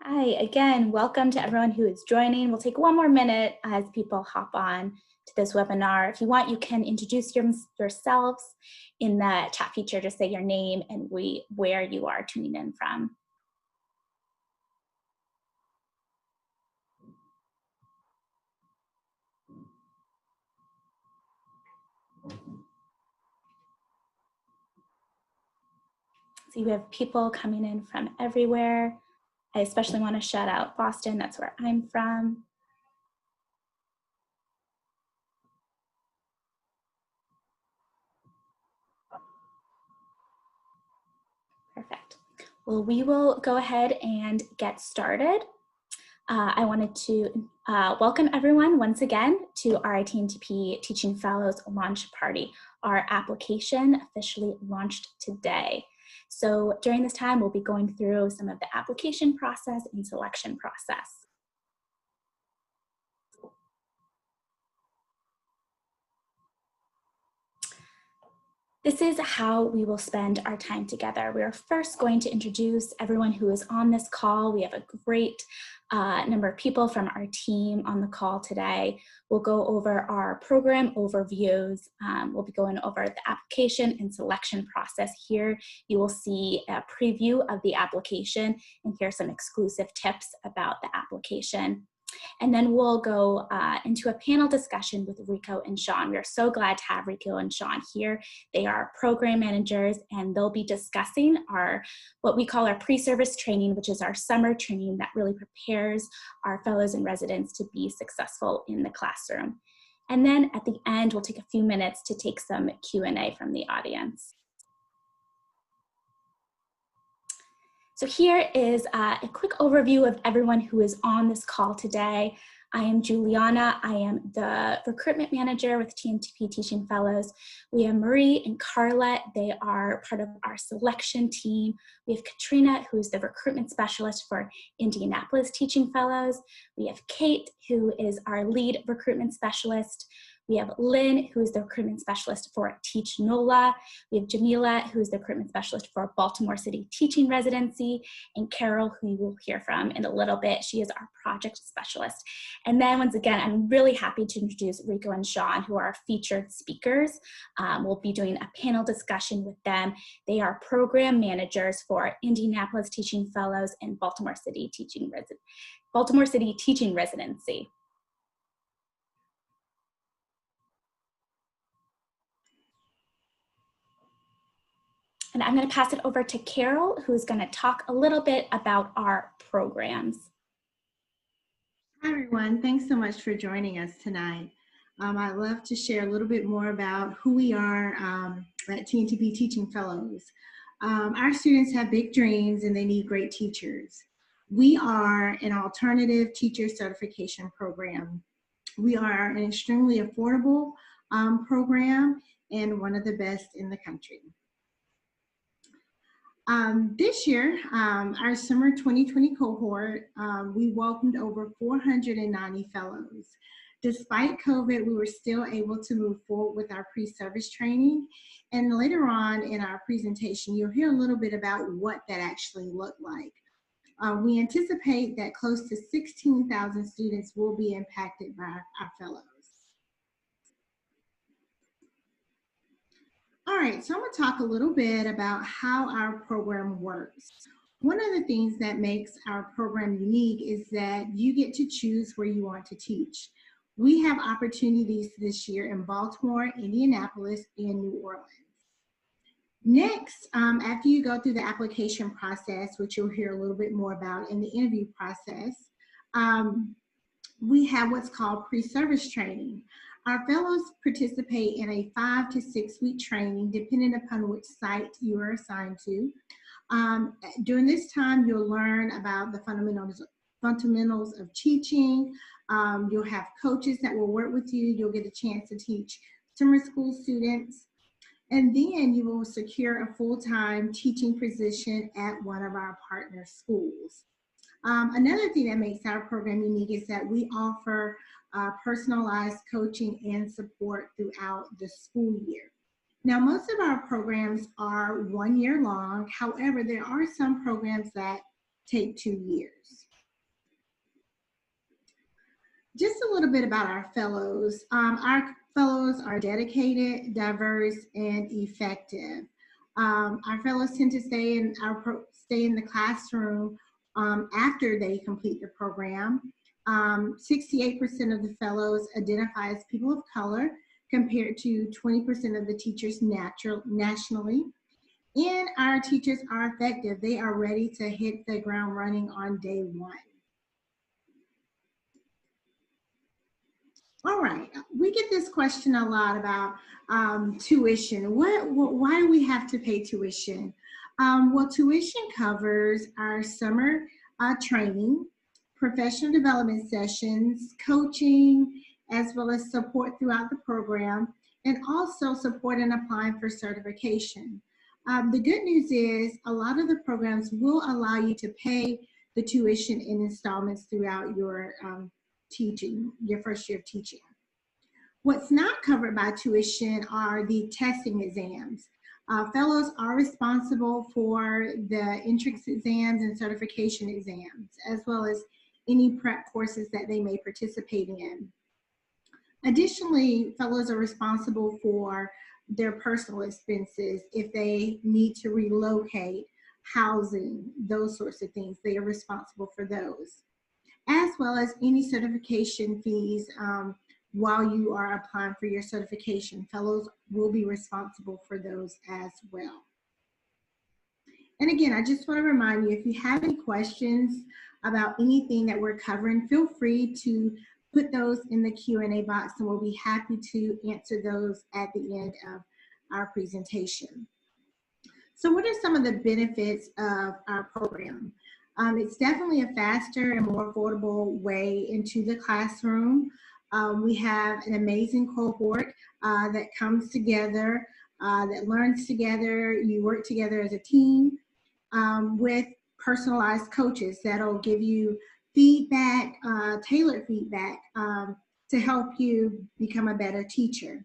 Hi, again, welcome to everyone who is joining. We'll take one more minute as people hop on to this webinar. If you want, you can introduce yourselves in the chat feature. Just say your name and where you are tuning in from. So you have people coming in from everywhere. I especially want to shout out Boston. That's where I'm from. Perfect. Well, we will go ahead and get started. I wanted to welcome everyone once again to our ITNTP Teaching Fellows launch party. Our application officially launched today. So during this time, we'll be going through some of the application process and selection process. This is how we will spend our time together. We are first going to introduce everyone who is on this call. We have a great number of people from our team on the call today. We'll go over our program overviews. We'll be going over the application and selection process. Here you will see a preview of the application and hear some exclusive tips about the application. And then we'll go into a panel discussion with Rico and Sean. We are so glad to have Rico and Sean here. They are program managers, and they'll be discussing what we call our pre-service training, which is our summer training that really prepares our fellows and residents to be successful in the classroom. And then at the end, we'll take a few minutes to take some Q&A from the audience. So here is a quick overview of everyone who is on this call today. I am Juliana. I am the recruitment manager with TNTP Teaching Fellows. We have Marie and Carla. They are part of our selection team. We have Katrina, who's the recruitment specialist for Indianapolis Teaching Fellows. We have Kate, who is our lead recruitment specialist. We have Lynn, who is the recruitment specialist for Teach NOLA. We have Jamila, who is the recruitment specialist for Baltimore City Teaching Residency, and Carol, who you will hear from in a little bit. She is our project specialist. And then once again, I'm really happy to introduce Rico and Sean, who are our featured speakers. We'll be doing a panel discussion with them. They are program managers for Indianapolis Teaching Fellows and Baltimore City Teaching Residency. And I'm going to pass it over to Carol, who's going to talk a little bit about our programs. Hi, everyone. Thanks so much for joining us tonight. I'd love to share a little bit more about who we are at TNTP Teaching Fellows. Our students have big dreams and they need great teachers. We are an alternative teacher certification program. We are an extremely affordable program and one of the best in the country. This year, our summer 2020 cohort, we welcomed over 490 fellows. Despite COVID, we were still able to move forward with our pre-service training. And later on in our presentation, you'll hear a little bit about what that actually looked like. We anticipate that close to 16,000 students will be impacted by our fellows. All right, so I'm going to talk a little bit about how our program works. One of the things that makes our program unique is that you get to choose where you want to teach. We have opportunities this year in Baltimore, Indianapolis, and New Orleans. Next, after you go through the application process, which you'll hear a little bit more about in the interview process, we have what's called pre-service training. Our fellows participate in a 5 to 6 week training, depending upon which site you are assigned to. During this time, you'll learn about the fundamentals of teaching. You'll have coaches that will work with you. You'll get a chance to teach summer school students. And then you will secure a full-time teaching position at one of our partner schools. Another thing that makes our program unique is that we offer personalized coaching and support throughout the school year. Now, most of our programs are 1 year long. However, there are some programs that take 2 years. Just a little bit about our fellows. Our fellows are dedicated, diverse, and effective. Our fellows tend to stay in the classroom after they complete the program. 68% of the fellows identify as people of color, compared to 20% of the teachers nationally. And our teachers are effective. They are ready to hit the ground running on day one. All right, we get this question a lot about tuition. Why do we have to pay tuition? Well, tuition covers our summer training, professional development sessions, coaching, as well as support throughout the program, and also support in applying for certification. The good news is a lot of the programs will allow you to pay the tuition in installments throughout your teaching, your first year of teaching. What's not covered by tuition are the testing exams. Fellows are responsible for the entrance exams and certification exams, as well as any prep courses that they may participate in. Additionally, fellows are responsible for their personal expenses if they need to relocate, housing, those sorts of things. They are responsible for those, as well as any certification fees while you are applying for your certification. Fellows will be responsible for those as well. And again, I just want to remind you, if you have any questions about anything that we're covering, feel free to put those in the Q&A box, and we'll be happy to answer those at the end of our presentation. So what are some of the benefits of our program? It's definitely a faster and more affordable way into the classroom. We have an amazing cohort that comes together, that learns together. You work together as a team with personalized coaches that'll give you feedback, tailored feedback to help you become a better teacher.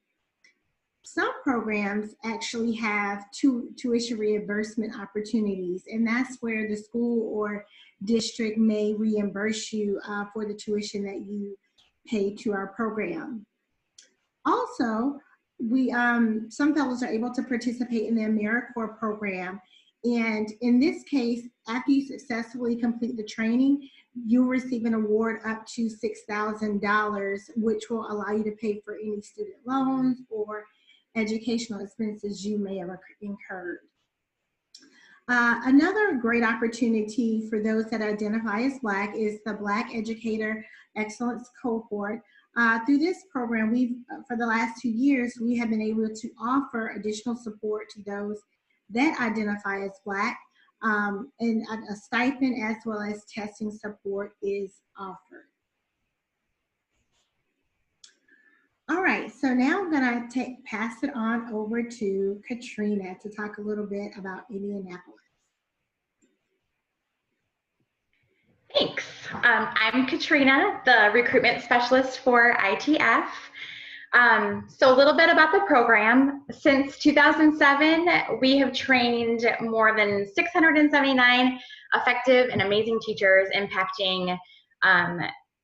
Some programs actually have tuition reimbursement opportunities, and that's where the school or district may reimburse you for the tuition that you pay to our program. Also, some fellows are able to participate in the AmeriCorps program, and in this case, after you successfully complete the training, you'll receive an award up to $6,000, which will allow you to pay for any student loans or educational expenses you may have incurred. Another great opportunity for those that identify as Black is the Black Educator Excellence Cohort. Through this program, for the last 2 years, we have been able to offer additional support to those that identify as Black, and a stipend as well as testing support is offered. All right, so now I'm gonna pass it on over to Katrina to talk a little bit about Indianapolis. Thanks. I'm Katrina, the recruitment specialist for ITF. So a little bit about the program. Since 2007, we have trained more than 679 effective and amazing teachers, impacting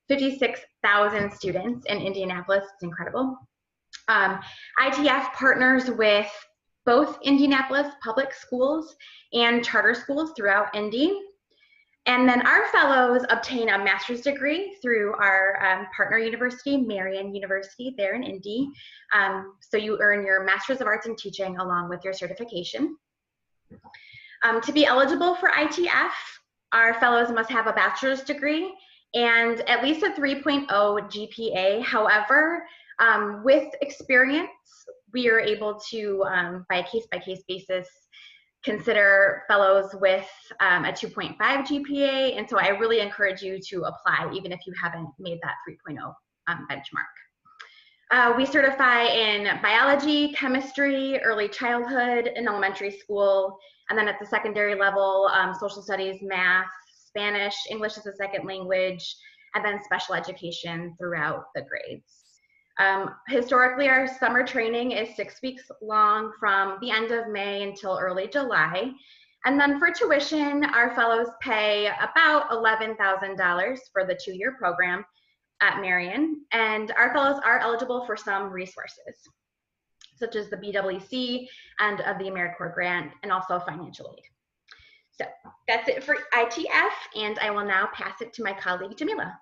56,000 students in Indianapolis. It's incredible. ITF partners with both Indianapolis public schools and charter schools throughout Indy. And then our fellows obtain a master's degree through our partner university, Marian University, there in Indy. So you earn your Master's of Arts in Teaching along with your certification. To be eligible for ITF, our fellows must have a bachelor's degree and at least a 3.0 GPA. However, with experience, we are able to, by a case-by-case basis, consider fellows with a 2.5 GPA, and so I really encourage you to apply even if you haven't made that 3.0 benchmark. We certify in biology, chemistry, early childhood, in elementary school, and then at the secondary level, social studies, math, Spanish, English as a second language, and then special education throughout the grades. Historically, our summer training is 6 weeks long from the end of May until early July. And then for tuition, our fellows pay about $11,000 for the 2-year program. at Marian, and our fellows are eligible for some resources, such as the BWC and the AmeriCorps grant, and also financial aid. So that's it for ITF, and I will now pass it to my colleague, Jamila.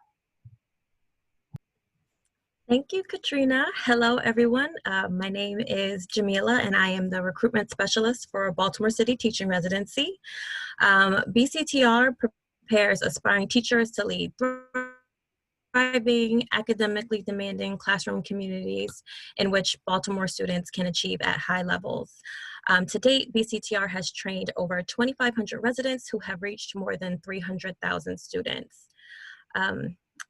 Thank you, Katrina. Hello, everyone. My name is Jamila, and I am the recruitment specialist for Baltimore City Teaching Residency. BCTR prepares aspiring teachers to lead thriving, academically demanding classroom communities in which Baltimore students can achieve at high levels. To date, BCTR has trained over 2,500 residents who have reached more than 300,000 students.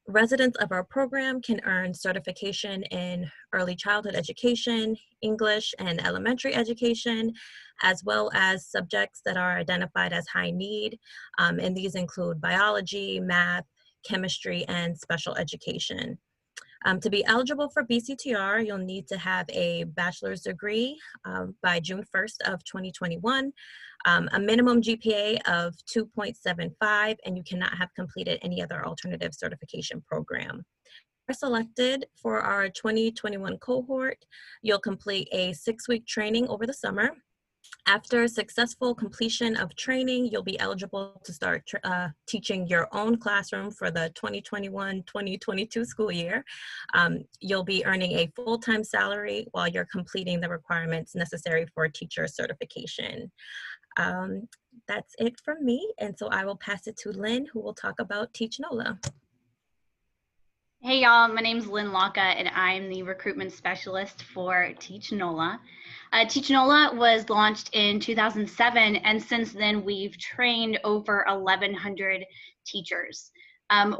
Residents of our program can earn certification in early childhood education, English, and elementary education, as well as subjects that are identified as high need, and these include biology, math, chemistry, and special education. To be eligible for BCTR, you'll need to have a bachelor's degree by June 1st of 2021, a minimum GPA of 2.75, and you cannot have completed any other alternative certification program. If you're selected for our 2021 cohort, you'll complete a 6-week training over the summer. After successful completion of training, you'll be eligible to start teaching your own classroom for the 2021-2022 school year. You'll be earning a full-time salary while you're completing the requirements necessary for teacher certification. That's it from me, and so I will pass it to Lynn, who will talk about Teach NOLA. Hey y'all, my name is Lynn Locka and I'm the recruitment specialist for Teach NOLA. Teach NOLA was launched in 2007, and since then we've trained over 1,100 teachers.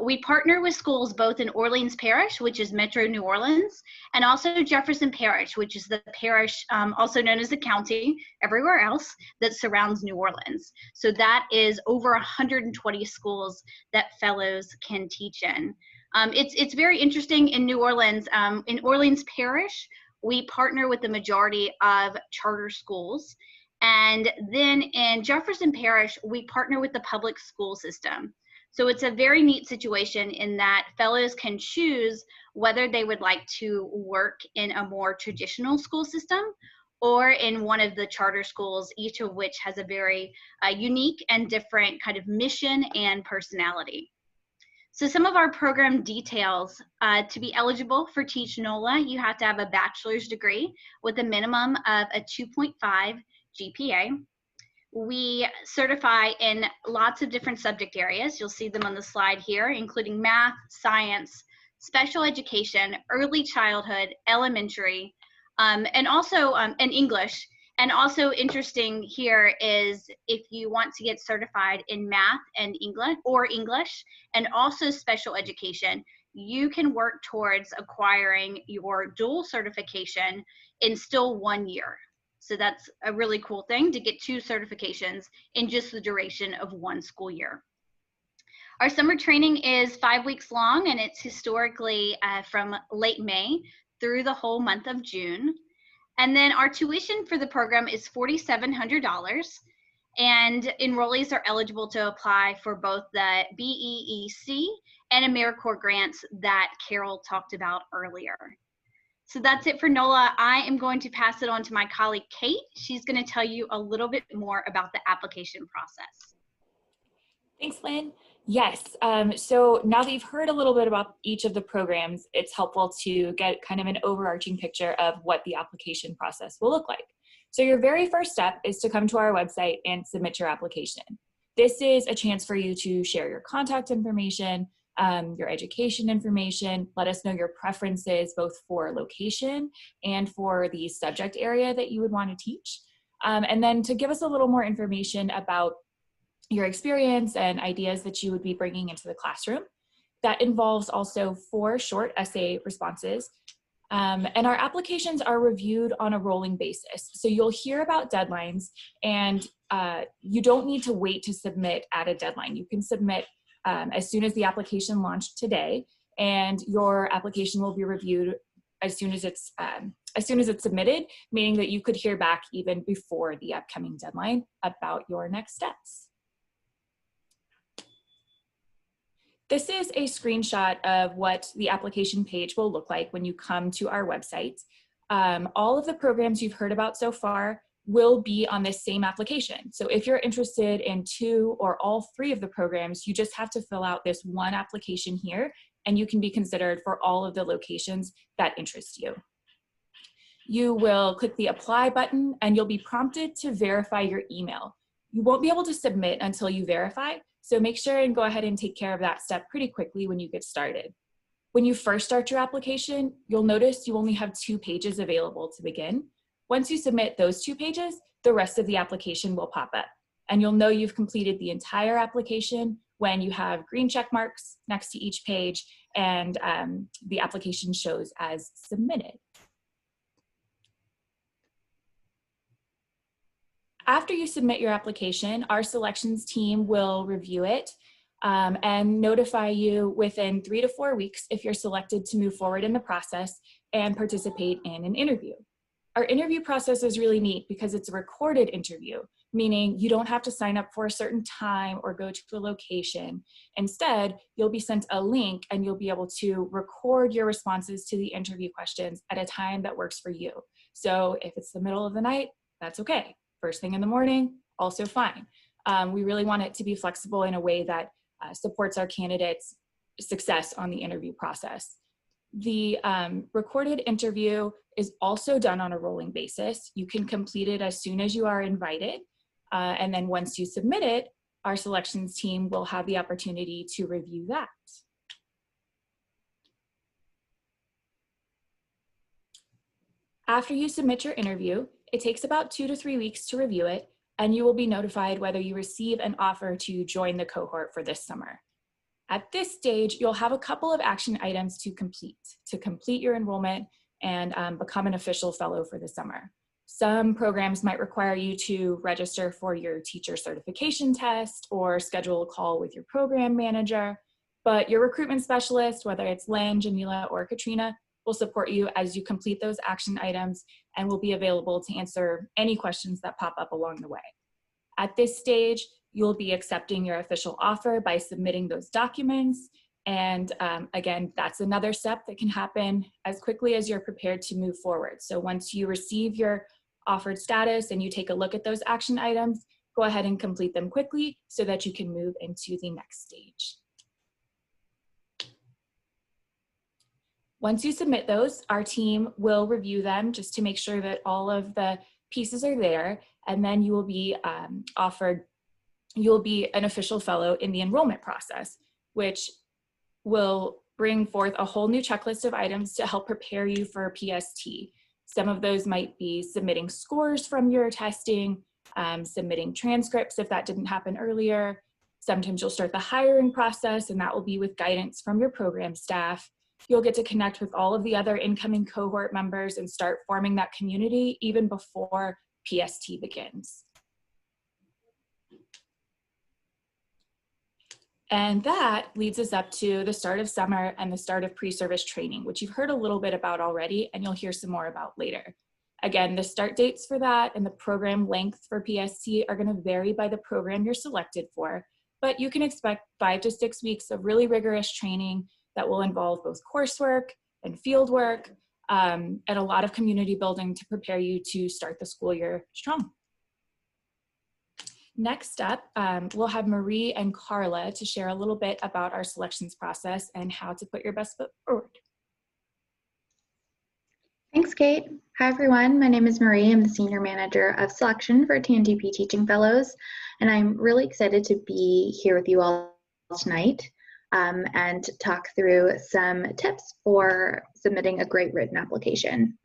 We partner with schools both in Orleans Parish, which is Metro New Orleans, and also Jefferson Parish, which is the parish, also known as the county, everywhere else, that surrounds New Orleans. So that is over 120 schools that fellows can teach in. It's very interesting in New Orleans. In Orleans Parish, we partner with the majority of charter schools. And then in Jefferson Parish, we partner with the public school system. So it's a very neat situation in that fellows can choose whether they would like to work in a more traditional school system or in one of the charter schools, each of which has a very unique and different kind of mission and personality. So some of our program details, to be eligible for Teach NOLA, you have to have a bachelor's degree with a minimum of a 2.5 GPA. We certify in lots of different subject areas. You'll see them on the slide here, including math, science, special education, early childhood, elementary, and also and English. And also interesting here is if you want to get certified in math and English and also special education, you can work towards acquiring your dual certification in still 1 year. So that's a really cool thing, to get 2 certifications in just the duration of 1 school year. Our summer training is 5 weeks long, and it's historically from late May through the whole month of June. And then our tuition for the program is $4,700, and enrollees are eligible to apply for both the BEEC and AmeriCorps grants that Carol talked about earlier. So that's it for NOLA. I am going to pass it on to my colleague, Kate. She's going to tell you a little bit more about the application process. Thanks, Lynn. Yes, so now that you've heard a little bit about each of the programs, it's helpful to get kind of an overarching picture of what the application process will look like. So your very first step is to come to our website and submit your application. This is a chance for you to share your contact information, your education information, let us know your preferences both for location and for the subject area that you would want to teach, and then to give us a little more information about your experience and ideas that you would be bringing into the classroom. That involves also 4 short essay responses. And our applications are reviewed on a rolling basis. So you'll hear about deadlines, and you don't need to wait to submit at a deadline. You can submit as soon as the application launched today, and your application will be reviewed as soon as it's submitted, meaning that you could hear back even before the upcoming deadline about your next steps. This is a screenshot of what the application page will look like when you come to our website. All of the programs you've heard about so far will be on this same application. So if you're interested in 2 or all 3 of the programs, you just have to fill out this one application here, and you can be considered for all of the locations that interest you. You will click the apply button and you'll be prompted to verify your email. You won't be able to submit until you verify, so make sure and go ahead and take care of that step pretty quickly when you get started. When you first start your application, you'll notice you only have 2 pages available to begin. Once you submit those 2 pages, the rest of the application will pop up, and you'll know you've completed the entire application when you have green check marks next to each page and the application shows as submitted. After you submit your application, our selections team will review it and notify you within 3 to 4 weeks if you're selected to move forward in the process and participate in an interview. Our interview process is really neat because it's a recorded interview, meaning you don't have to sign up for a certain time or go to a location. Instead, you'll be sent a link and you'll be able to record your responses to the interview questions at a time that works for you. So if it's the middle of the night, that's okay. First thing in the morning, also fine. We really want it to be flexible in a way that supports our candidates' success on the interview process. The recorded interview is also done on a rolling basis. You can complete it as soon as you are invited. And then once you submit it, our selections team will have the opportunity to review that. After you submit your interview, it takes about 2 to 3 weeks to review it, and you will be notified whether you receive an offer to join the cohort for this summer. At this stage, you'll have a couple of action items to complete your enrollment and become an official fellow for the summer. Some programs might require you to register for your teacher certification test or schedule a call with your program manager, but your recruitment specialist, whether it's Lynn, Jamila, or Katrina, will support you as you complete those action items and will be available to answer any questions that pop up along the way. At this stage, you'll be accepting your official offer by submitting those documents. And again, that's another step that can happen as quickly as you're prepared to move forward. So once you receive your offered status and you take a look at those action items, go ahead and complete them quickly so that you can move into the next stage. Once you submit those, our team will review them just to make sure that all of the pieces are there, and then you will be you'll be an official fellow in the enrollment process, which will bring forth a whole new checklist of items to help prepare you for PST. Some of those might be submitting scores from your testing, submitting transcripts if that didn't happen earlier. Sometimes you'll start the hiring process, and that will be with guidance from your program staff. You'll get to connect with all of the other incoming cohort members and start forming that community even before PST begins. And that leads us up to the start of summer and the start of pre-service training, which you've heard a little bit about already, and you'll hear some more about later. Again, the start dates for that and the program length for PST are going to vary by the program you're selected for, but you can expect 5 to 6 weeks of really rigorous training that will involve both coursework and field work and a lot of community building to prepare you to start the school year strong. Next up, we'll have Marie and Carla to share a little bit about our selections process and how to put your best foot forward. Thanks, Kate. Hi, everyone. My name is Marie. I'm the Senior Manager of Selection for TNTP Teaching Fellows, and I'm really excited to be here with you all tonight and talk through some tips for submitting a great written application.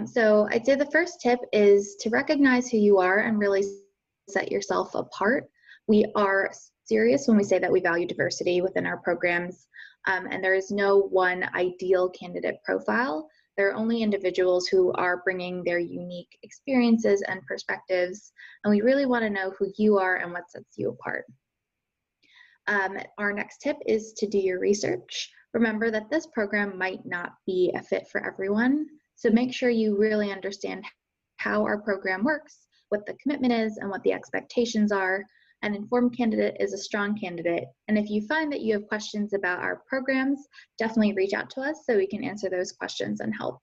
So I'd say the first tip is to recognize who you are and really set yourself apart. We are serious when we say that we value diversity within our programs, and there is no one ideal candidate profile. There are only individuals who are bringing their unique experiences and perspectives, and we really want to know who you are and what sets you apart. Our next tip is to do your research. Remember that this program might not be a fit for everyone, so make sure you really understand how our program works, what the commitment is, and what the expectations are. An informed candidate is a strong candidate. And if you find that you have questions about our programs, definitely reach out to us so we can answer those questions and help.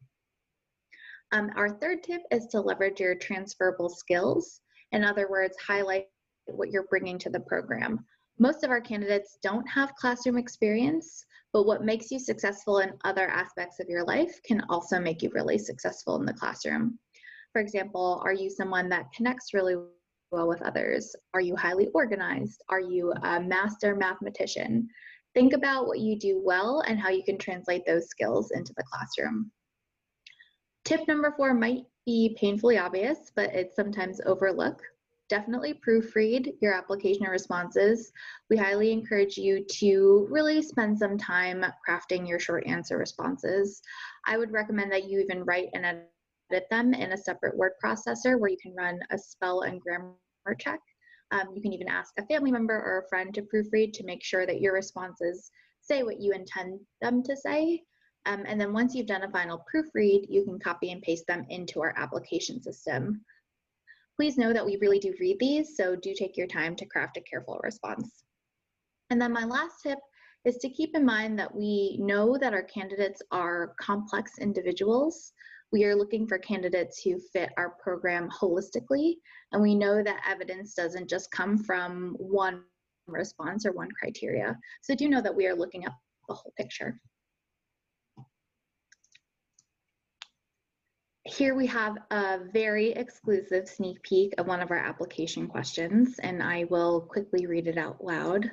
Our third tip is to leverage your transferable skills. In other words, highlight what you're bringing to the program. Most of our candidates don't have classroom experience, but what makes you successful in other aspects of your life can also make you really successful in the classroom. For example, are you someone that connects really well with others? Are you highly organized? Are you a master mathematician? Think about what you do well and how you can translate those skills into the classroom. Tip number 4 might be painfully obvious, but it's sometimes overlooked. Definitely proofread your application and responses. We highly encourage you to really spend some time crafting your short answer responses. I would recommend that you even write and edit them in a separate word processor where you can run a spell and grammar check. You can even ask a family member or a friend to proofread to make sure that your responses say what you intend them to say. And then once you've done a final proofread, you can copy and paste them into our application system. Please know that we really do read these, so do take your time to craft a careful response. And then my last tip is to keep in mind that we know that our candidates are complex individuals. We are looking for candidates who fit our program holistically, and we know that evidence doesn't just come from one response or one criteria. So do know that we are looking at the whole picture. Here we have a very exclusive sneak peek of one of our application questions, and I will quickly read it out loud.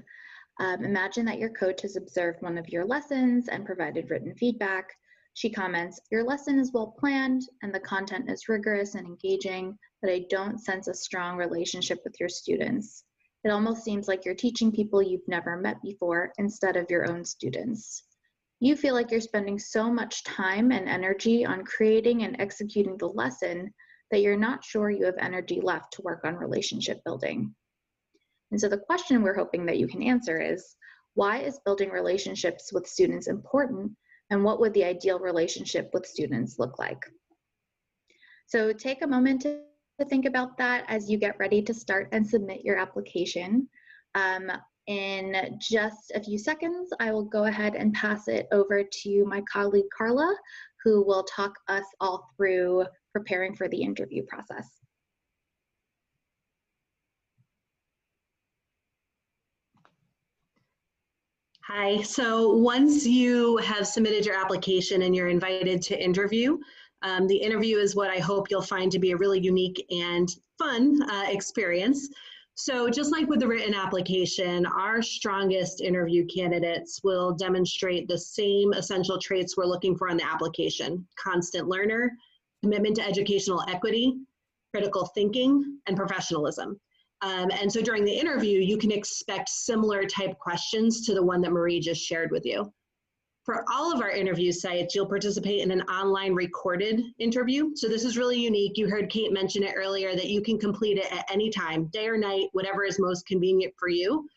Imagine that your coach has observed one of your lessons and provided written feedback. She comments, "Your lesson is well planned and the content is rigorous and engaging, but I don't sense a strong relationship with your students. It almost seems like you're teaching people you've never met before instead of your own students. You feel like you're spending so much time and energy on creating and executing the lesson that you're not sure you have energy left to work on relationship building." And so the question we're hoping that you can answer is, why is building relationships with students important, and what would the ideal relationship with students look like? So take a moment to think about that as you get ready to start and submit your application. In just a few seconds, I will go ahead and pass it over to my colleague Carla, who will talk us all through preparing for the interview process. Hi, so once you have submitted your application and you're invited to interview, the interview is what I hope you'll find to be a really unique and fun experience. So just like with the written application, our strongest interview candidates will demonstrate the same essential traits we're looking for on the application: constant learner, commitment to educational equity, critical thinking, and professionalism. And so during the interview, you can expect similar type questions to the one that Marie just shared with you. For all of our interview sites, you'll participate in an online recorded interview. So this is really unique. You heard Kate mention it earlier that you can complete it at any time, day or night, whatever is most convenient for you.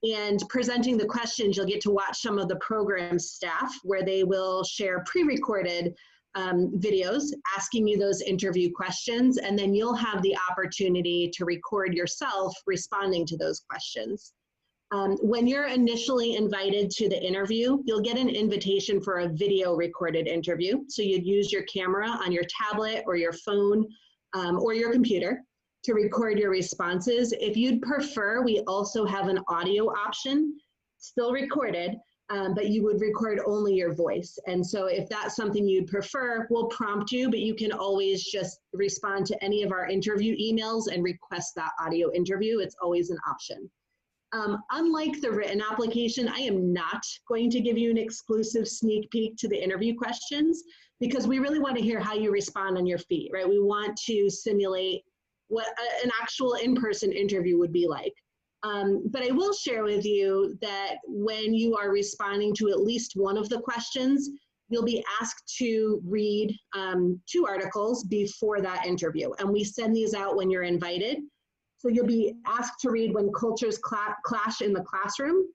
And presenting the questions, you'll get to watch some of the program staff where they will share pre-recorded videos asking you those interview questions, and then you'll have the opportunity to record yourself responding to those questions. When you're initially invited to the interview, you'll get an invitation for a video recorded interview. So you'd use your camera on your tablet or your phone or your computer to record your responses. If you'd prefer, we also have an audio option, still recorded, but you would record only your voice. And so if that's something you'd prefer, we'll prompt you, but you can always just respond to any of our interview emails and request that audio interview. It's always an option. Unlike the written application, I am not going to give you an exclusive sneak peek to the interview questions because we really want to hear how you respond on your feet, right? We want to simulate what an actual in-person interview would be like. But I will share with you that when you are responding to at least one of the questions, you'll be asked to read 2 articles before that interview. And we send these out when you're invited. So you'll be asked to read When Cultures Clash in the Classroom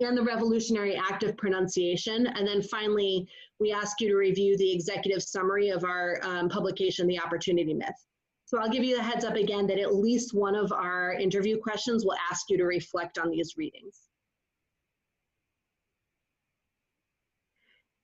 and The Revolutionary Act of Pronunciation. And then finally, we ask you to review the executive summary of our publication, The Opportunity Myth. So I'll give you a heads up again that at least one of our interview questions will ask you to reflect on these readings.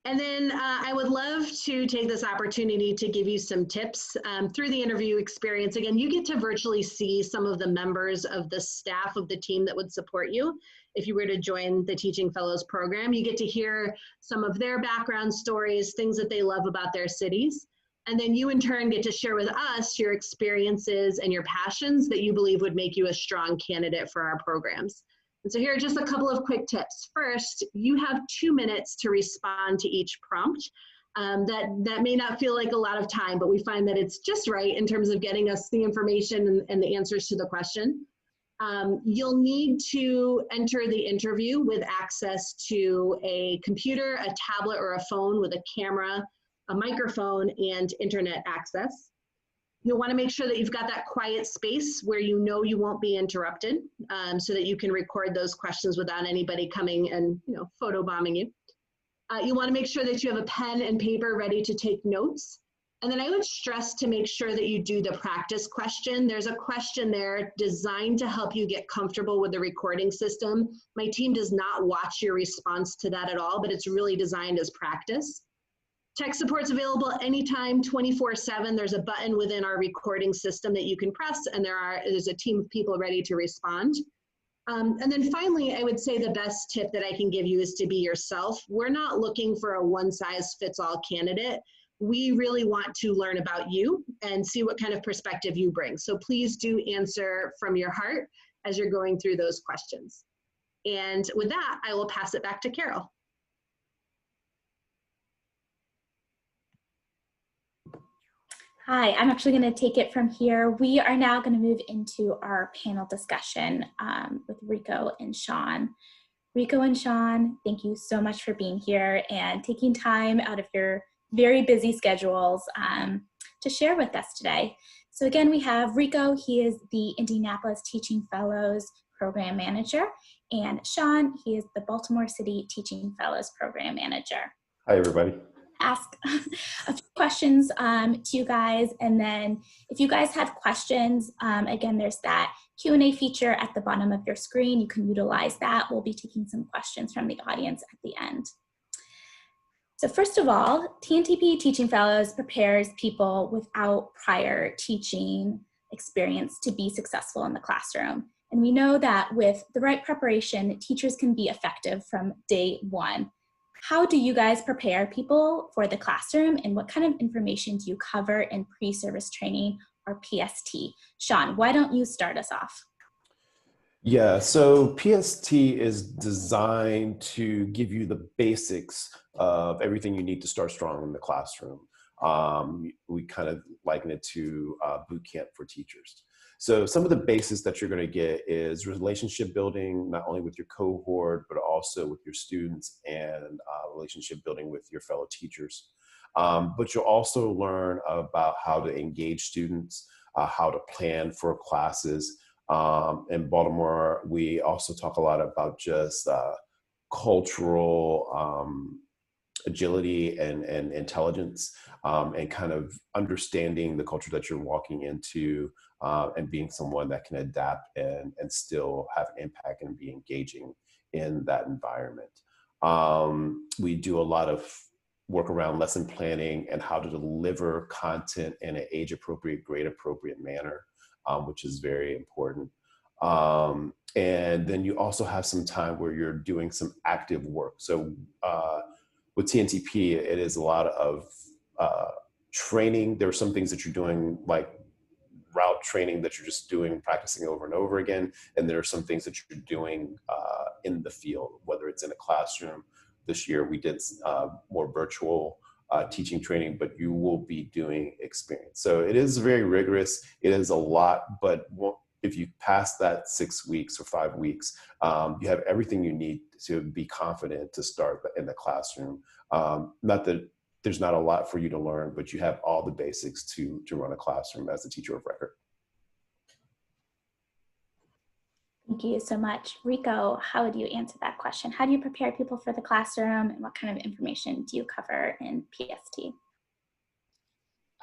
And then I would love to take this opportunity to give you some tips through the interview experience. Again, you get to virtually see some of the members of the staff of the team that would support you. If you were to join the Teaching Fellows program, you get to hear some of their background stories, things that they love about their cities. And then you in turn get to share with us your experiences and your passions that you believe would make you a strong candidate for our programs. And so here are just a couple of quick tips. First, you have 2 minutes to respond to each prompt. That may not feel like a lot of time, but we find that it's just right in terms of getting us the information and the answers to the question. You'll need to enter the interview with access to a computer, a tablet, or a phone with a camera, a microphone, and internet access. You'll want to make sure that you've got that quiet space where you know you won't be interrupted, so that you can record those questions without anybody coming and photobombing you. You want to make sure that you have a pen and paper ready to take notes. And then I would stress to make sure that you do the practice question. There's a question there designed to help you get comfortable with the recording system. My team does not watch your response to that at all, but it's really designed as practice. Tech support's available anytime, 24/7. There's a button within our recording system that you can press, and there's a team of people ready to respond. And then finally, I would say the best tip that I can give you is to be yourself. We're not looking for a one-size-fits-all candidate. We really want to learn about you and see what kind of perspective you bring. So please do answer from your heart as you're going through those questions. And with that, I will pass it back to Carol. Hi, I'm actually going to take it from here. We are now going to move into our panel discussion with Rico and Sean. Rico and Sean, thank you so much for being here and taking time out of your very busy schedules to share with us today. So again, we have Rico. He is the Indianapolis Teaching Fellows Program Manager, and Sean, he is the Baltimore City Teaching Fellows Program Manager. Hi, everybody. Ask a few questions to you guys, and then if you guys have questions, again, there's that Q&A feature at the bottom of your screen. You can utilize that. We'll be taking some questions from the audience at the end. So first of all, TNTP Teaching Fellows prepares people without prior teaching experience to be successful in the classroom. And we know that with the right preparation, teachers can be effective from day one. How do you guys prepare people for the classroom, and what kind of information do you cover in pre-service training or PST? Sean, why don't you start us off? Yeah, so PST is designed to give you the basics of everything you need to start strong in the classroom. We kind of liken it to boot camp for teachers. So some of the basics that you're going to get is relationship building, not only with your cohort, but also with your students, and relationship building with your fellow teachers. But you'll also learn about how to engage students, how to plan for classes. In Baltimore, we also talk a lot about just cultural agility and intelligence, and kind of understanding the culture that you're walking into, and being someone that can adapt and still have impact and be engaging in that environment. We do a lot of work around lesson planning and how to deliver content in an age-appropriate, grade-appropriate manner, which is very important. And then you also have some time where you're doing some active work. So with TNTP, it is a lot of training. There are some things that you're doing, like route training, that you're just doing, practicing over and over again. And there are some things that you're doing in the field, whether it's in a classroom. This year we did more virtual teaching training, but you will be doing experience. So it is very rigorous. It is a lot, but if you pass that 6 weeks or 5 weeks, you have everything you need to be confident to start in the classroom. Not that there's not a lot for you to learn, but you have all the basics to run a classroom as a teacher of record. Thank you so much. Rico, how would you answer that question? How do you prepare people for the classroom, and what kind of information do you cover in PST?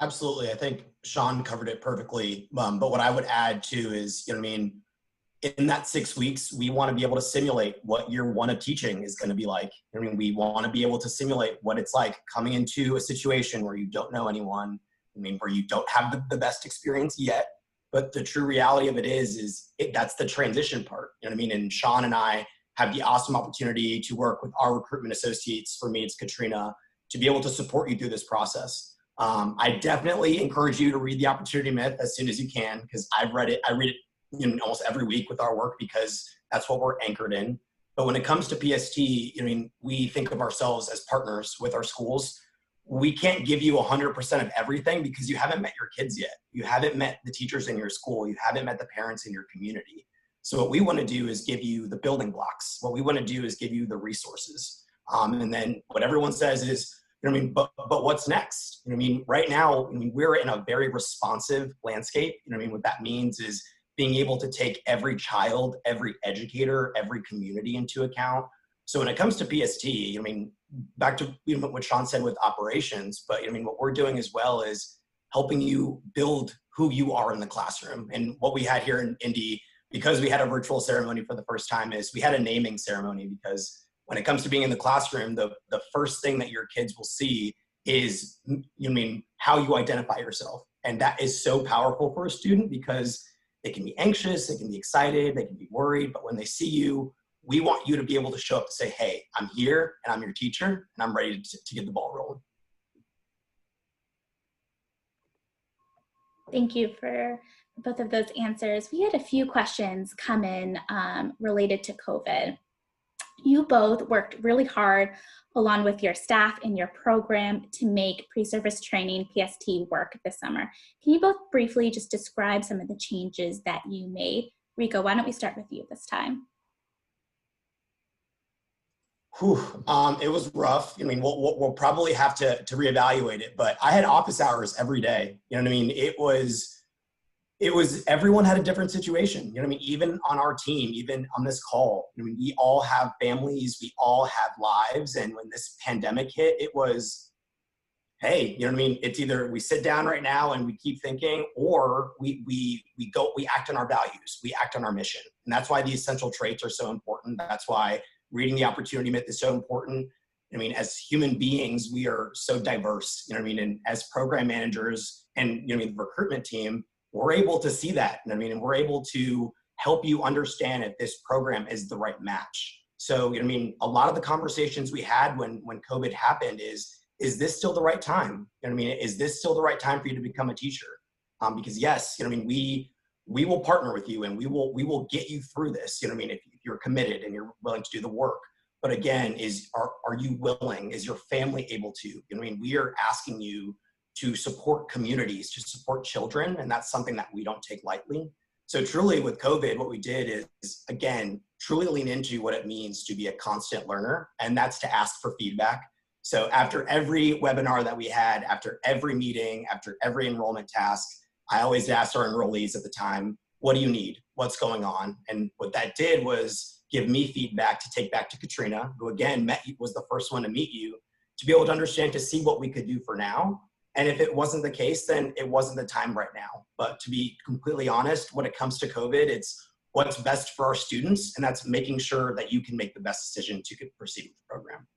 Absolutely. I think Sean covered it perfectly. But what I would add too is, in that 6 weeks, we want to be able to simulate what year one of teaching is going to be like. We want to be able to simulate what it's like coming into a situation where you don't know anyone. Where you don't have the best experience yet. But the true reality of it is that's the transition part. And Sean and I have the awesome opportunity to work with our recruitment associates. For me, it's Katrina, to be able to support you through this process. I definitely encourage you to read The Opportunity Myth as soon as you can, because I've read it. I read it almost every week with our work because that's what we're anchored in. But when it comes to PST, we think of ourselves as partners with our schools. We can't give you 100% of everything because you haven't met your kids yet. You haven't met the teachers in your school. You haven't met the parents in your community. So what we want to do is give you the building blocks. What we want to do is give you the resources. And then what everyone says is, but what's next? Right now, we're in a very responsive landscape. What that means is being able to take every child, every educator, every community into account. So when it comes to PST, back to what Sean said with operations, but what we're doing as well is helping you build who you are in the classroom. And what we had here in Indy, because we had a virtual ceremony for the first time, is we had a naming ceremony, because when it comes to being in the classroom, the first thing that your kids will see is how you identify yourself. And that is so powerful for a student, because they can be anxious, they can be excited, they can be worried, but when they see you, we want you to be able to show up to say, hey, I'm here and I'm your teacher and I'm ready to get the ball rolling. Thank you for both of those answers. We had a few questions come in related to COVID. You both worked really hard along with your staff and your program to make pre-service training PST work this summer. Can you both briefly just describe some of the changes that you made? Rico, why don't we start with you this time? It was rough. We'll probably have to reevaluate it, but I had office hours every day. It was, everyone had a different situation. Even on our team, even on this call, we all have families, we all have lives. And when this pandemic hit, it was, hey, it's either we sit down right now and we keep thinking, or we act on our values, we act on our mission. And that's why the essential traits are so important. That's why reading The Opportunity Myth is so important. As human beings, we are so diverse, and as program managers and, the recruitment team, we're able to see that. And we're able to help you understand if this program is the right match. So, a lot of the conversations we had when COVID happened is this still the right time? Is this still the right time for you to become a teacher? Because yes, we will partner with you and we will get you through this. If you're committed and you're willing to do the work. But again, are you willing? Is your family able to? We are asking you to support communities, to support children, and that's something that we don't take lightly. So truly with COVID, what we did is, again, truly lean into what it means to be a constant learner, and that's to ask for feedback. So after every webinar that we had, after every meeting, after every enrollment task, I always asked our enrollees at the time, what do you need? What's going on? And what that did was give me feedback to take back to Katrina, who again was the first one to meet you, to be able to understand, to see what we could do for now. And if it wasn't the case, then it wasn't the time right now. But to be completely honest, when it comes to COVID, it's what's best for our students, and that's making sure that you can make the best decision to proceed with the program.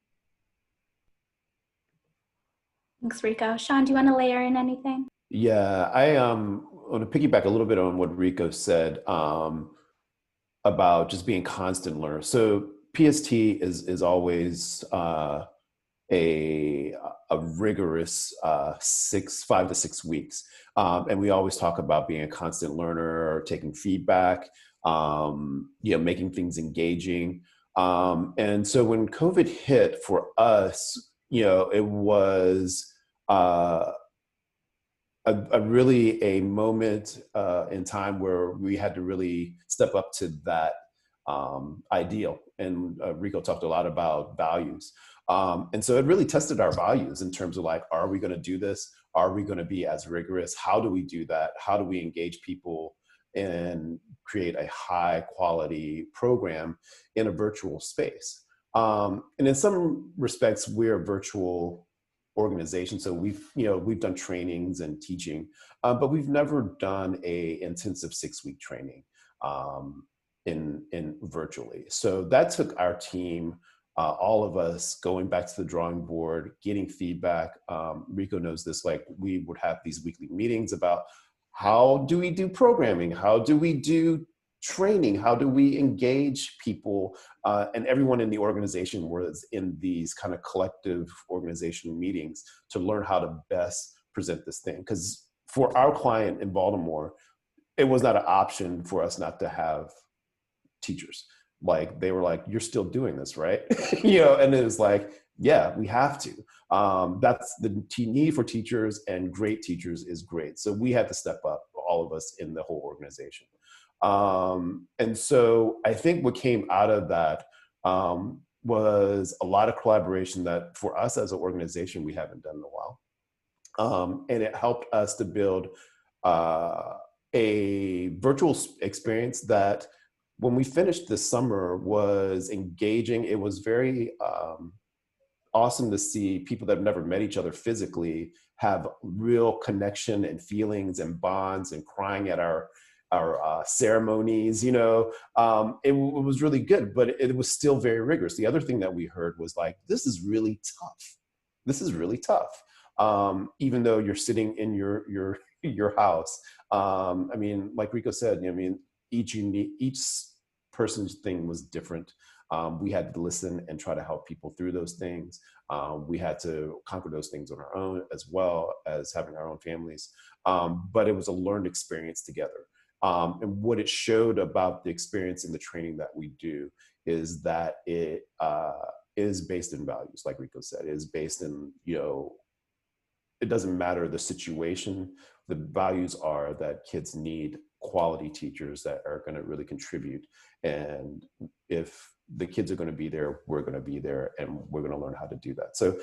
Thanks, Rico. Sean, do you want to layer in anything? Yeah, I want to piggyback a little bit on what Rico said about just being constant learner. So PST is always a rigorous 5 to 6 weeks. And we always talk about being a constant learner, or taking feedback, making things engaging. And so when COVID hit for us, it was really a moment in time where we had to really step up to that ideal. And Rico talked a lot about values. And so it really tested our values in terms of like, are we going to do this? Are we going to be as rigorous? How do we do that? How do we engage people and create a high quality program in a virtual space? And in some respects, we're virtual organization. So we've done trainings and teaching, but we've never done a intensive 6-week training in virtually. So that took our team, all of us going back to the drawing board, getting feedback. Rico knows this, like we would have these weekly meetings about how do we do programming? How do we do training? How do we engage people? And everyone in the organization was in these kind of collective organizational meetings to learn how to best present this thing. Because for our client in Baltimore, it was not an option for us not to have teachers. Like they were like, you're still doing this, right? And it was like, yeah, we have to. That's the need for teachers, and great teachers is great. So we had to step up, all of us in the whole organization. And so I think what came out of that was a lot of collaboration that for us as an organization, we haven't done in a while. And it helped us to build a virtual experience that when we finished this summer was engaging. It was very awesome to see people that have never met each other physically have real connection and feelings and bonds, and crying at our ceremonies. It was really good, but it was still very rigorous. The other thing that we heard was like, this is really tough. This is really tough. Even though you're sitting in your house. Like Rico said, each person's thing was different. We had to listen and try to help people through those things. We had to conquer those things on our own, as well as having our own families. But it was a learned experience together. And what it showed about the experience in the training that we do is that it is based in values, like Rico said. It is based in, it doesn't matter the situation. The values are that kids need quality teachers that are going to really contribute. And if the kids are going to be there, we're going to be there, and we're going to learn how to do that. So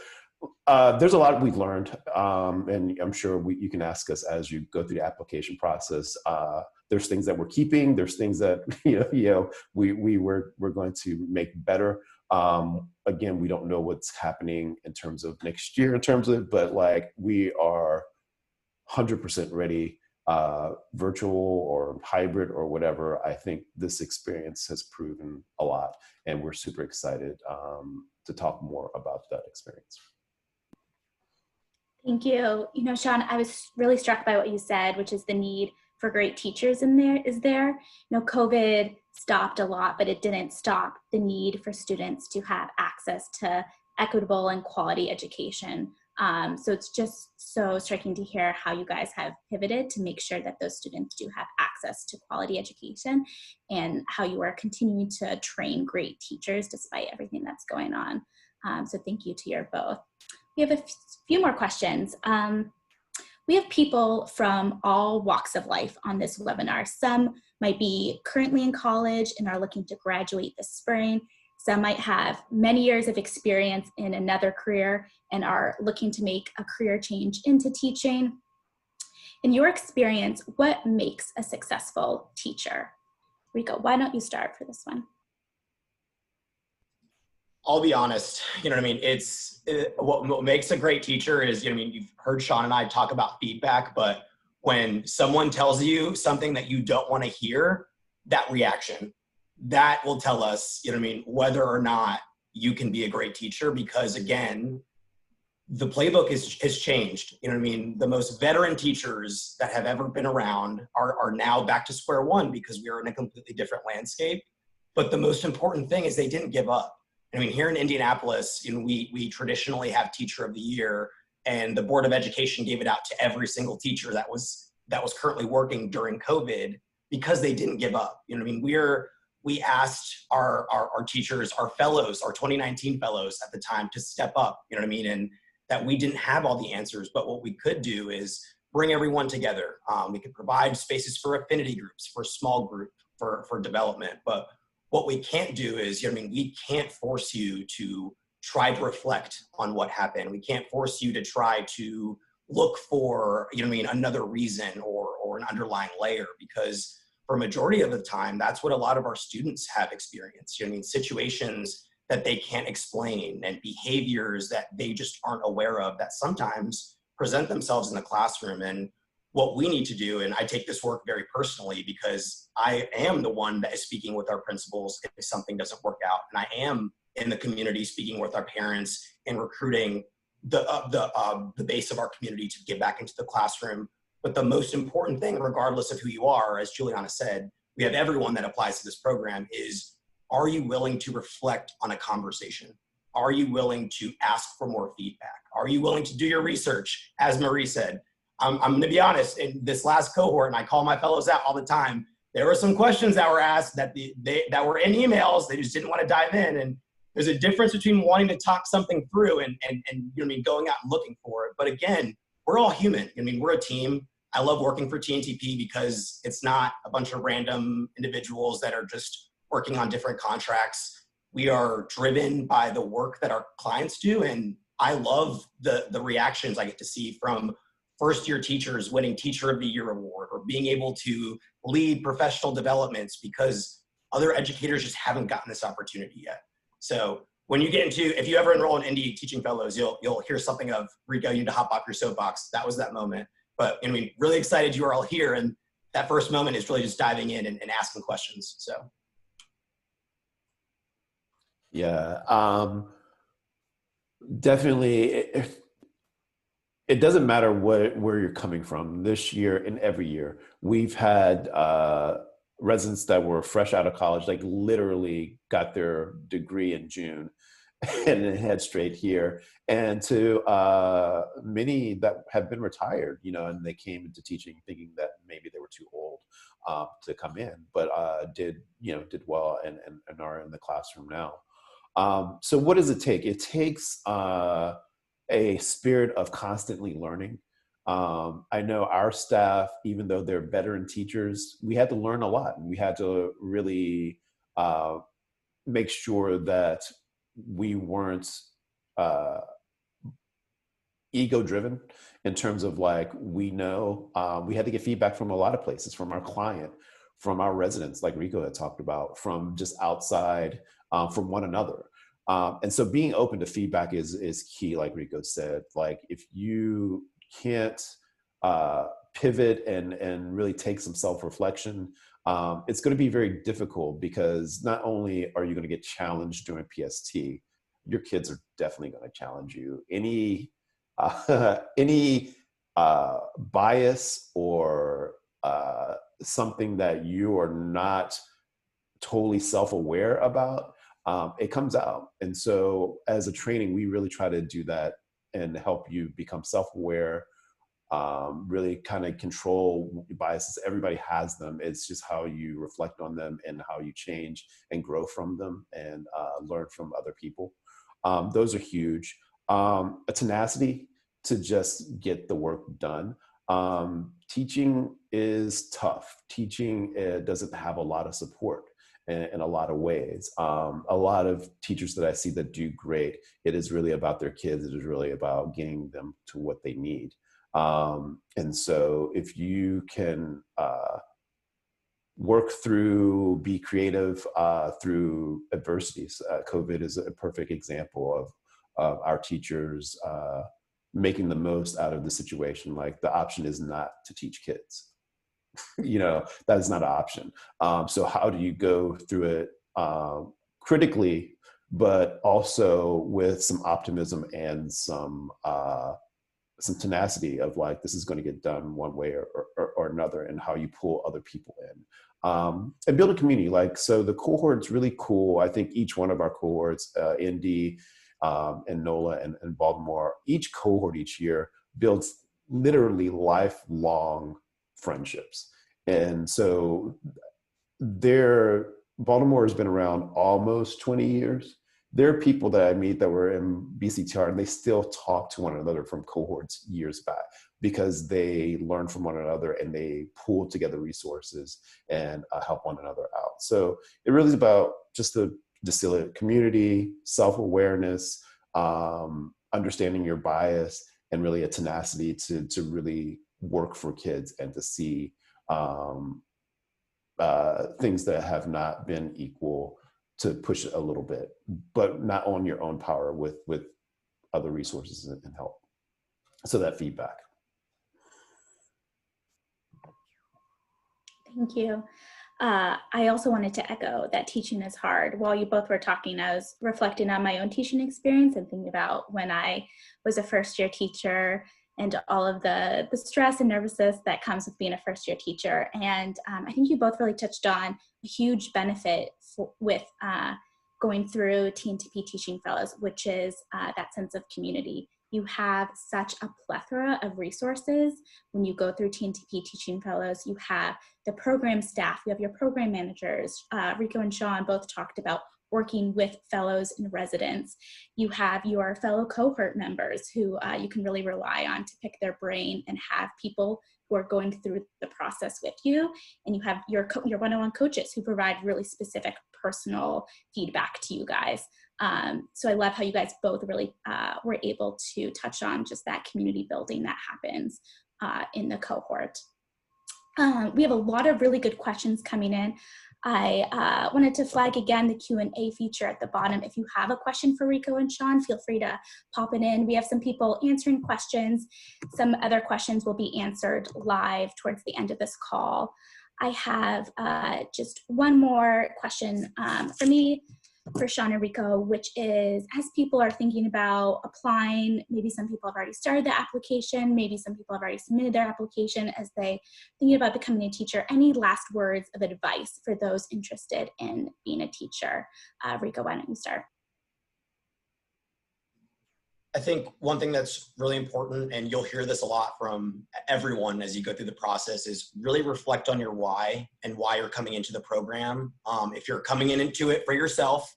there's a lot we've learned, and I'm sure you can ask us as you go through the application process. There's things that we're keeping. There's things that we're going to make better. Again, we don't know what's happening in terms of next year, but like we are 100% ready, virtual or hybrid or whatever. I think this experience has proven a lot, and we're super excited to talk more about that experience. Thank you. Sean, I was really struck by what you said, which is the need for great teachers is there. COVID stopped a lot, but it didn't stop the need for students to have access to equitable and quality education. So it's just so striking to hear how you guys have pivoted to make sure that those students do have access to quality education, and how you are continuing to train great teachers despite everything that's going on. So thank you to you both. We have a few more questions. We have people from all walks of life on this webinar. Some might be currently in college and are looking to graduate this spring. Some might have many years of experience in another career and are looking to make a career change into teaching. In your experience, what makes a successful teacher? Rico, why don't you start for this one? I'll be honest, what makes a great teacher is, you've heard Sean and I talk about feedback, but when someone tells you something that you don't want to hear, that reaction, that will tell us, whether or not you can be a great teacher. Because again, the playbook has changed. The most veteran teachers that have ever been around are now back to square one, because we are in a completely different landscape. But the most important thing is they didn't give up. Here in Indianapolis, we traditionally have Teacher of the Year, and the Board of Education gave it out to every single teacher that was currently working during COVID, because they didn't give up. We asked our teachers, our fellows, our 2019 fellows at the time, to step up, and that we didn't have all the answers, but what we could do is bring everyone together. We could provide spaces for affinity groups, for small group, for development, but what we can't do is, we can't force you to try to reflect on what happened. We can't force you to try to look for, another reason or an underlying layer, because for a majority of the time, that's what a lot of our students have experienced. Situations that they can't explain, and behaviors that they just aren't aware of that sometimes present themselves in the classroom. And what we need to do, and I take this work very personally because I am the one that is speaking with our principals if something doesn't work out, and I am in the community speaking with our parents and recruiting the base of our community to get back into the classroom. But the most important thing, regardless of who you are, as Juliana said, we have everyone that applies to this program, is, are you willing to reflect on a conversation? Are you willing to ask for more feedback? Are you willing to do your research? As Marie said, I'm going to be honest, in this last cohort, and I call my fellows out all the time, there were some questions that were asked that that were in emails. They just didn't want to dive in. And there's a difference between wanting to talk something through and you know what I mean, going out and looking for it. But again, we're all human. I mean, we're a team. I love working for TNTP because it's not a bunch of random individuals that are just working on different contracts. We are driven by the work that our clients do. And I love the reactions I get to see from first-year teachers winning Teacher of the Year award, or being able to lead professional developments because other educators just haven't gotten this opportunity yet. So when you get into, if you ever enroll in Indy Teaching Fellows, you'll hear something of, Rico, you need to hop off your soapbox. That was that moment. But I mean, really excited you are all here. And that first moment is really just diving in and asking questions. So. Yeah, definitely. It doesn't matter where you're coming from. This year and every year, we've had residents that were fresh out of college, like literally got their degree in June and then head straight here. And to many that have been retired, you know, and they came into teaching thinking that maybe they were too old to come in, but did well and are in the classroom now. So what does it take? It takes a spirit of constantly learning. I know our staff, even though they're veteran teachers, we had to learn a lot. We had to really make sure that we weren't ego-driven in terms of like, we had to get feedback from a lot of places, from our client, from our residents, like Rico had talked about, from just outside, from one another. And so being open to feedback is key, like Rico said. Like, if you can't pivot and really take some self-reflection, it's going to be very difficult, because not only are you going to get challenged during PST, your kids are definitely going to challenge you. Any bias or something that you are not totally self-aware about, it comes out. And so as a training, we really try to do that and help you become self-aware, really kind of control biases. Everybody has them. It's just how you reflect on them and how you change and grow from them and learn from other people. Those are huge. A tenacity to just get the work done. Teaching is tough. Teaching doesn't have a lot of support in a lot of ways. A lot of teachers that I see that do great, it is really about their kids. It is really about getting them to what they need. And so if you can work through, be creative through adversities, COVID is a perfect example of our teachers making the most out of the situation. Like, the option is not to teach kids. You know, that is not an option. So how do you go through it critically, but also with some optimism and some tenacity of like, this is going to get done one way or another, and how you pull other people in and build a community. Like, so the cohort's really cool. I think each one of our cohorts, Indy and NOLA and Baltimore, each cohort each year builds literally lifelong friendships. And so Baltimore has been around almost 20 years. There are people that I meet that were in BCTR and they still talk to one another from cohorts years back, because they learn from one another and they pool together resources and help one another out. So it really is about just the distillate community, self-awareness, understanding your bias, and really a tenacity to really work for kids and to see things that have not been equal push it a little bit, but not on your own power, with other resources and help. So that feedback. Thank you. I also wanted to echo that teaching is hard. While you both were talking, I was reflecting on my own teaching experience and thinking about when I was a first-year teacher and all of the stress and nervousness that comes with being a first-year teacher. And I think you both really touched on a huge benefit with going through TNTP Teaching Fellows, which is that sense of community. You have such a plethora of resources when you go through TNTP Teaching Fellows. You have the program staff, you have your program managers. Rico and Sean both talked about working with fellows and residents. You have your fellow cohort members who you can really rely on to pick their brain and have people who are going through the process with you. And you have your one-on-one coaches who provide really specific personal feedback to you guys. So I love how you guys both really were able to touch on just that community building that happens in the cohort. We have a lot of really good questions coming in. I wanted to flag again the Q&A feature at the bottom. If you have a question for Rico and Sean, feel free to pop it in. We have some people answering questions. Some other questions will be answered live towards the end of this call. I have just one more question for me, for Sean and Rico, which is, as people are thinking about applying, maybe some people have already started the application, maybe some people have already submitted their application as they thinking about becoming a teacher, any last words of advice for those interested in being a teacher? Rico, why don't you start? I think one thing that's really important, and you'll hear this a lot from everyone as you go through the process, is really reflect on your why and why you're coming into the program. If you're coming into it for yourself,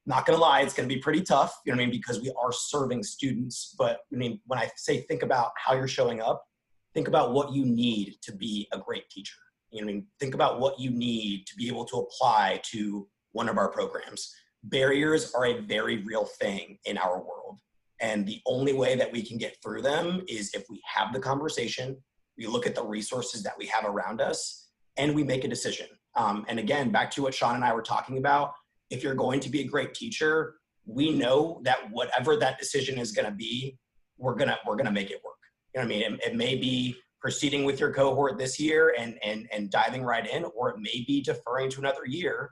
not gonna lie, it's gonna be pretty tough, you know what I mean, because we are serving students. But I mean, when I say think about how you're showing up, think about what you need to be a great teacher. You know what I mean? Think about what you need to be able to apply to one of our programs. Barriers are a very real thing in our world. And the only way that we can get through them is if we have the conversation, we look at the resources that we have around us, and we make a decision. And again, back to what Sean and I were talking about, if you're going to be a great teacher, we know that whatever that decision is going to be, we're gonna make it work. You know what I mean? It may be proceeding with your cohort this year and diving right in, or it may be deferring to another year.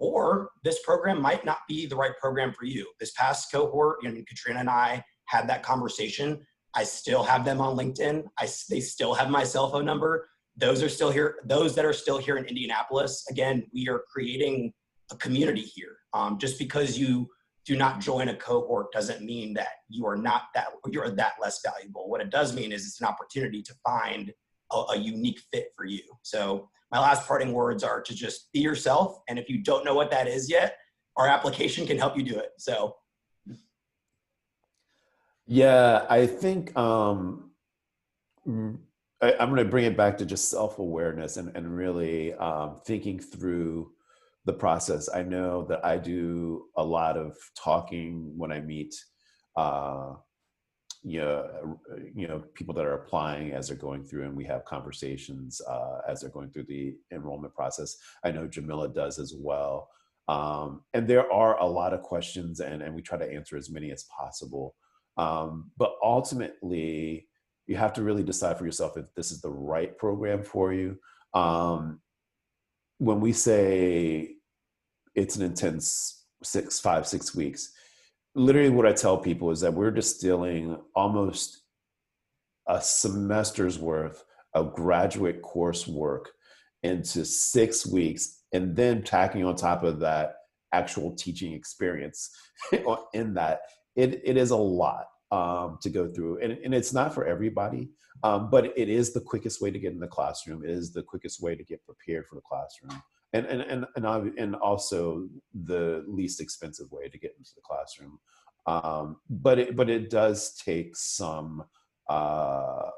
Or this program might not be the right program for you. This past cohort, you know, Katrina and I had that conversation. I still have them on LinkedIn. They still have my cell phone number. Those are still here. Those that are still here in Indianapolis, again, we are creating a community here. Just because you do not join a cohort doesn't mean that you're that less valuable. What it does mean is it's an opportunity to find a unique fit for you. So my last parting words are to just be yourself. And if you don't know what that is yet, our application can help you do it. So. Yeah, I think I'm going to bring it back to just self-awareness and really thinking through the process. I know that I do a lot of talking when I meet people that are applying as they're going through, and we have conversations as they're going through the enrollment process. I know Jamila does as well. And there are a lot of questions, and we try to answer as many as possible. But ultimately, you have to really decide for yourself if this is the right program for you. When we say it's an intense 5-6 weeks, literally what I tell people is that we're distilling almost a semester's worth of graduate coursework into 6 weeks, and then tacking on top of that actual teaching experience in that. It is a lot to go through, and it's not for everybody, but it is the quickest way to get in the classroom. It is the quickest way to get prepared for the classroom, and also the least expensive way to get into the classroom. But it does take some time,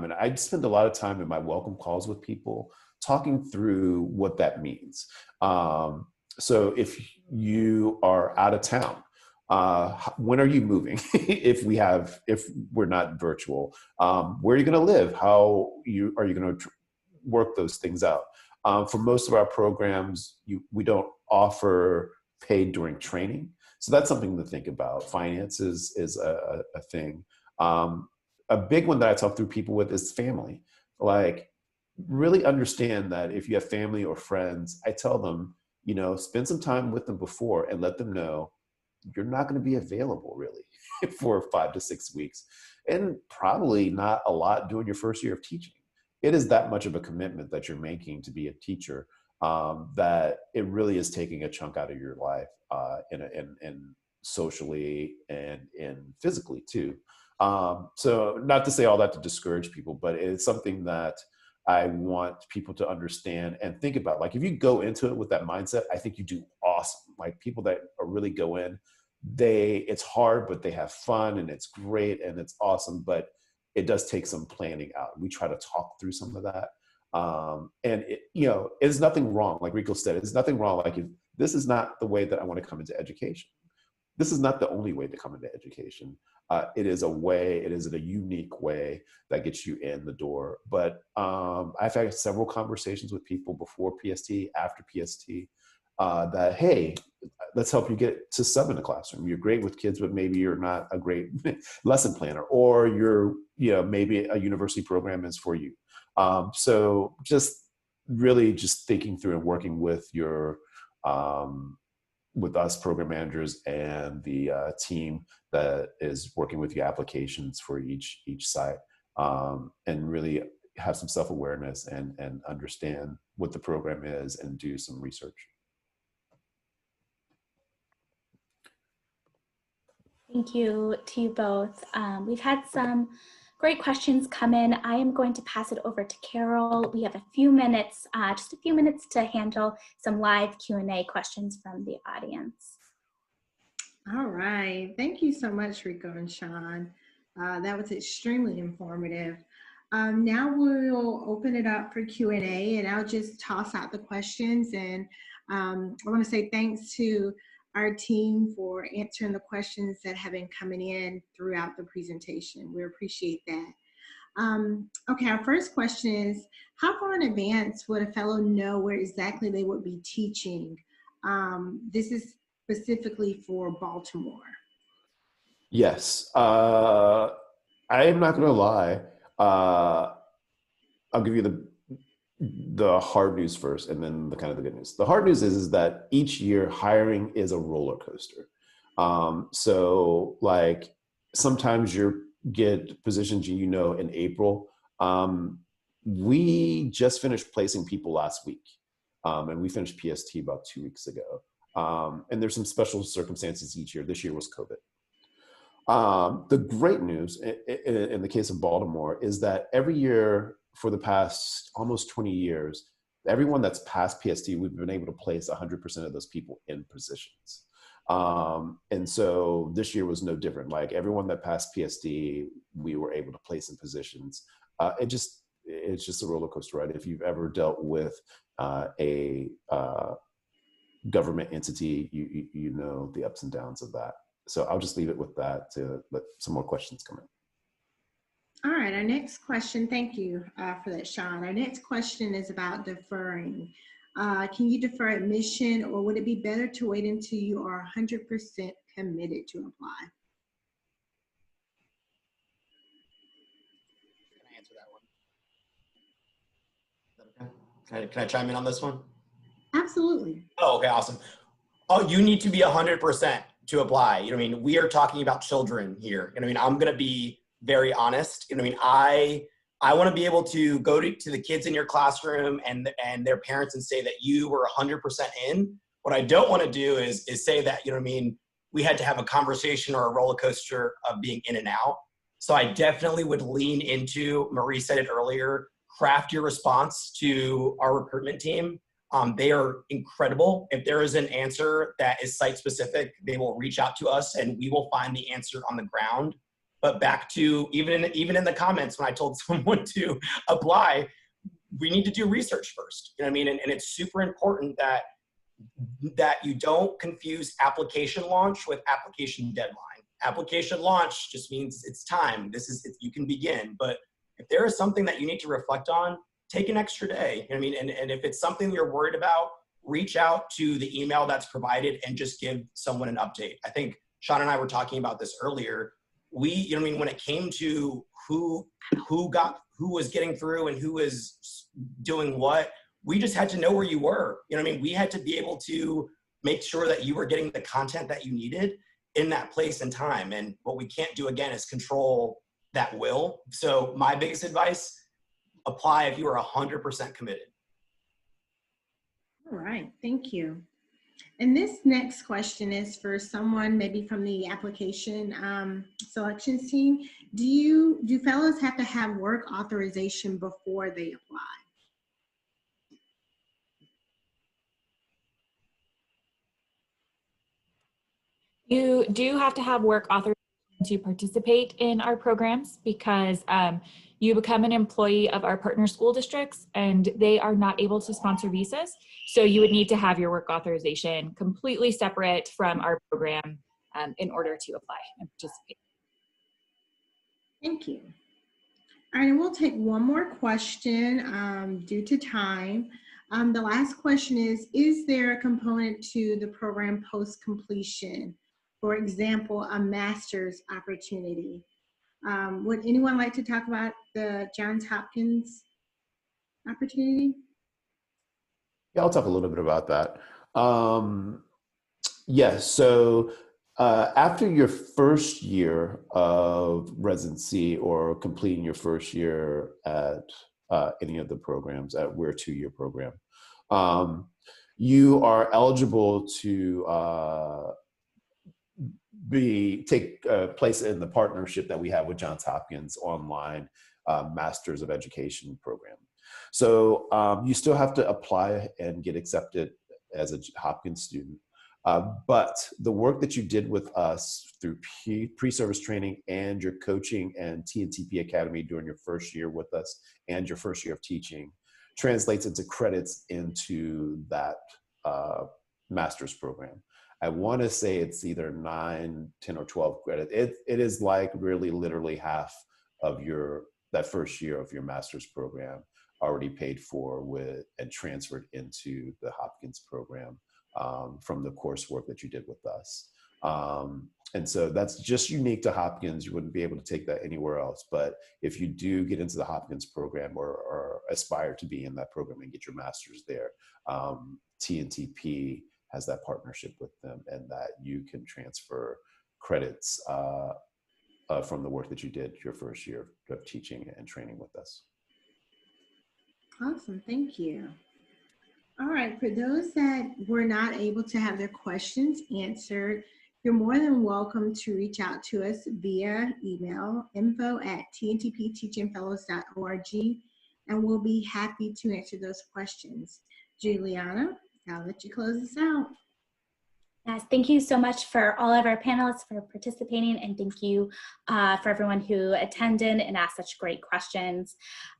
and I spend a lot of time in my welcome calls with people talking through what that means. So if you are out of town, when are you moving? if we're not virtual, where are you going to live? How are you going to work those things out? For most of our programs, we don't offer paid during training. So that's something to think about. Finances is a thing. A big one that I talk through people with is family. Like, really understand that if you have family or friends, I tell them, spend some time with them before and let them know you're not going to be available really for 5 to 6 weeks, and probably not a lot during your first year of teaching. It is that much of a commitment that you're making to be a teacher, that it really is taking a chunk out of your life, in socially and in physically too. So not to say all that to discourage people, but it's something that I want people to understand and think about. Like, if you go into it with that mindset, I think you do awesome. Like, people that really go in, it's hard, but they have fun and it's great and it's awesome, but it does take some planning out. We try to talk through some of that. And it's nothing wrong. Like Rico said, it's nothing wrong. Like, if this is not the way that I want to come into education, this is not the only way to come into education. It is a unique way that gets you in the door. But I've had several conversations with people before PST, after PST, that, hey, let's help you get to sub in the classroom. You're great with kids, but maybe you're not a great lesson planner, or maybe a university program is for you. So just really just thinking through and working with with us program managers and the team that is working with the applications for each site, and really have some self-awareness and understand what the program is and do some research. Thank you to you both. We've had some great questions come in. I am going to pass it over to Carol. We have a few minutes, just a few minutes to handle some live Q&A questions from the audience. All right. Thank you so much, Rico and Sean. That was extremely informative. Now we'll open it up for Q&A, and I'll just toss out the questions. And I want to say thanks to our team for answering the questions that have been coming in throughout the presentation. We appreciate that. Okay, our first question is, how far in advance would a fellow know where exactly they would be teaching? This is specifically for Baltimore. Yes, I am not going to lie. I'll give you the hard news first, and then the good news. The hard news is that each year hiring is a roller coaster. So like, sometimes you get positions in April. We just finished placing people last week, and we finished PST about 2 weeks ago. And there's some special circumstances each year. This year was COVID. The great news in the case of Baltimore is that every year for the past almost 20 years, everyone that's passed PST, we've been able to place 100% of those people in positions. And so this year was no different. Like, everyone that passed PST, we were able to place in positions. It's just a roller coaster ride. If you've ever dealt with a government entity, you know the ups and downs of that. So I'll just leave it with that to let some more questions come in. All right, our next question, thank you for that, Sean. Our next question is about deferring. Can you defer admission, or would it be better to wait until you are 100% committed to apply? Can I answer that one? Okay. Can I chime in on this one? Absolutely. Oh, okay, awesome. Oh, you need to be 100% to apply. We are talking about children here. I'm going to be very honest. I want to be able to go to the kids in your classroom and their parents and say that you were 100% in. What I don't want to do is say that, we had to have a conversation or a roller coaster of being in and out. So I definitely would lean into, Marie said it earlier, craft your response to our recruitment team. They are incredible. If there is an answer that is site specific, they will reach out to us and we will find the answer on the ground. But back to even in the comments, when I told someone to apply, we need to do research first. And it's super important that you don't confuse application launch with application deadline. Application launch just means it's time. You can begin. But if there is something that you need to reflect on, take an extra day. You know what I mean? And if it's something you're worried about, reach out to the email that's provided and just give someone an update. I think Sean and I were talking about this earlier. You know what I mean, when it came to who was getting through and who was doing what, we just had to know where you were. You know what I mean? We had to be able to make sure that you were getting the content that you needed in that place and time. And what we can't do, again, is control that will. So my biggest advice, apply if you are 100% committed. All right, thank you. And this next question is for someone maybe from the application selections team. Do fellows have to have work authorization before they apply? You do have to have work authorization to participate in our programs because you become an employee of our partner school districts and they are not able to sponsor visas. So you would need to have your work authorization completely separate from our program in order to apply and participate. Thank you. All right, and we'll take one more question due to time. The last question is there a component to the program post-completion? For example, a master's opportunity. Would anyone like to talk about the Johns Hopkins opportunity? Yeah, I'll talk a little bit about that. Yes, so after your first year of residency or completing your first year at any of the programs, we're a 2-year program, you are eligible to take place in the partnership that we have with Johns Hopkins online Masters of Education program. So you still have to apply and get accepted as a Hopkins student. But the work that you did with us through pre-service training and your coaching and TNTP Academy during your first year with us and your first year of teaching translates into credits into that master's program. I want to say it's either 9, 10, or 12 credits. It is like really literally half of that first year of your master's program already paid for with and transferred into the Hopkins program from the coursework that you did with us. And so that's just unique to Hopkins. You wouldn't be able to take that anywhere else. But if you do get into the Hopkins program or aspire to be in that program and get your master's there, TNTP has that partnership with them, and that you can transfer credits from the work that you did your first year of teaching and training with us. Awesome, thank you. All right, for those that were not able to have their questions answered, you're more than welcome to reach out to us via email, info@tntpteachingfellows.org, and we'll be happy to answer those questions. Juliana, I'll let you close this out. Yes, thank you so much for all of our panelists for participating, and thank you for everyone who attended and asked such great questions.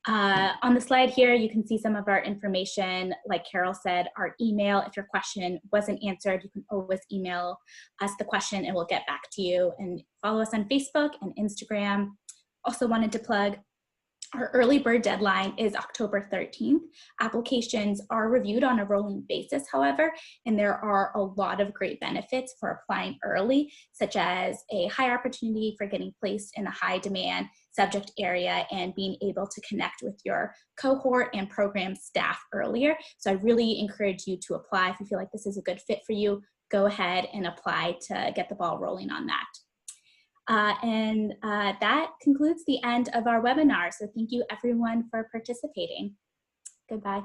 On the slide here, you can see some of our information. Like Carol said, our email, if your question wasn't answered, you can always email us the question and we'll get back to you. And follow us on Facebook and Instagram. Also wanted to plug, our early bird deadline is October 13th. Applications are reviewed on a rolling basis, however, and there are a lot of great benefits for applying early, such as a high opportunity for getting placed in a high demand subject area and being able to connect with your cohort and program staff earlier. So I really encourage you to apply. If you feel like this is a good fit for you, go ahead and apply to get the ball rolling on that. That concludes the end of our webinar. So thank you everyone for participating. Goodbye.